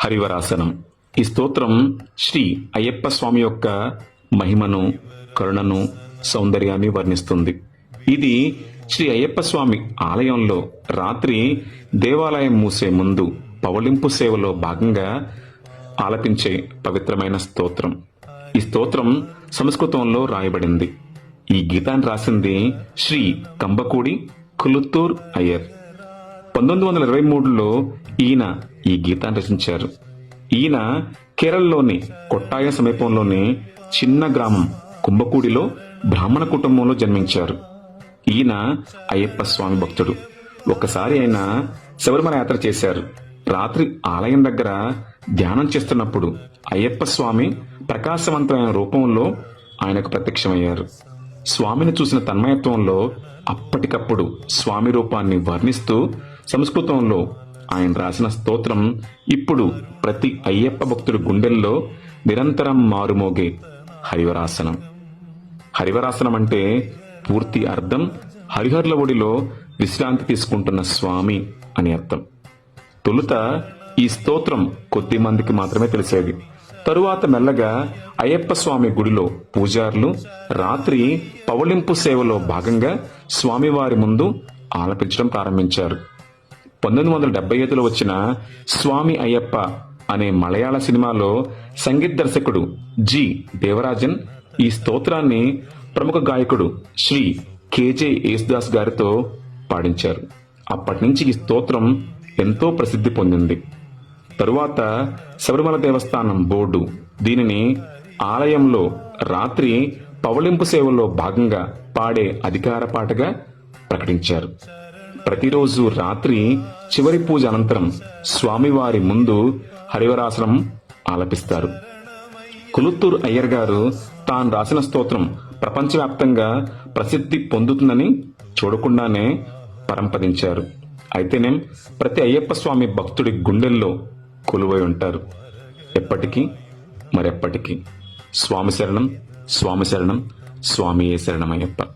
హరివరాసనం. ఈ స్తోత్రం శ్రీ అయ్యప్ప స్వామి యొక్క మహిమను, కరుణను, సౌందర్యాన్ని వర్ణిస్తుంది. ఇది శ్రీ అయ్యప్ప స్వామి ఆలయంలో రాత్రి దేవాలయం మూసే ముందు పవళింపు సేవలో భాగంగా ఆలపించే పవిత్రమైన స్తోత్రం. ఈ స్తోత్రం సంస్కృతంలో రాయబడింది. ఈ గీతాన్ని రాసింది శ్రీ కంబకూడి కులుత్తూర్ అయ్యర్. 1923లో ఈయన ఈ గీతాన్ని రచించారు. ఈయన కేరళలోని కొట్టాయ సమీపంలోని చిన్న గ్రామం కుంభకూడిలో బ్రాహ్మణ కుటుంబంలో జన్మించారు. ఈయన అయ్యప్ప స్వామి భక్తుడు. ఒకసారి ఆయన శబరిమల యాత్ర చేశారు. రాత్రి ఆలయం దగ్గర ధ్యానం చేస్తున్నప్పుడు అయ్యప్ప స్వామి ప్రకాశవంతమైన రూపంలో ఆయనకు ప్రత్యక్షమయ్యారు. స్వామిని చూసిన తన్మయత్వంలో అప్పటికప్పుడు స్వామి రూపాన్ని వర్ణిస్తూ సంస్కృతంలో ఆయన రాసిన స్తోత్రం ఇప్పుడు ప్రతి అయ్యప్ప భక్తుడి గుండెల్లో నిరంతరం మారుమోగే హరివరాసనం. హరివరాసనం అంటే పూర్తి అర్థం హరిహర్ల ఒడిలో విశ్రాంతి తీసుకుంటున్న స్వామి అని అర్థం. తొలుత ఈ స్తోత్రం కొద్ది మందికి మాత్రమే తెలిసేది. తరువాత మెల్లగా అయ్యప్ప స్వామి గుడిలో పూజారులు రాత్రి పవళింపు సేవలో భాగంగా స్వామివారి ముందు ఆలపించడం ప్రారంభించారు. 1975లో వచ్చిన స్వామి అయ్యప్ప అనే మలయాళ సినిమాలో సంగీత దర్శకుడు జి దేవరాజన్ ఈ స్తోత్రాన్ని ప్రముఖ గాయకుడు శ్రీ కేజే యేసుదాస్ గారితో పాడించారు. అప్పటి నుంచి ఈ స్తోత్రం ఎంతో ప్రసిద్ధి పొందింది. తరువాత శబరిమల దేవస్థానం బోర్డు దీనిని ఆలయంలో రాత్రి పవళింపు సేవలో భాగంగా పాడే అధికార పాటగా ప్రకటించారు. ప్రతిరోజు రాత్రి చివరి పూజ అనంతరం స్వామివారి ముందు హరివరాసనం ఆలపిస్తారు. కులుత్తూర్ అయ్యర్ గారు తాను రాసిన స్తోత్రం ప్రపంచవ్యాప్తంగా ప్రసిద్ధి పొందుతుందని చూడకుండానే పరంపదించారు. అయితేనేం ప్రతి అయ్యప్ప స్వామి భక్తుడి గుండెల్లో కొలువై ఉంటారు ఎప్పటికీ మరెప్పటికీ. స్వామి శరణం, స్వామి శరణం, స్వామియే శరణమయ్యప్ప.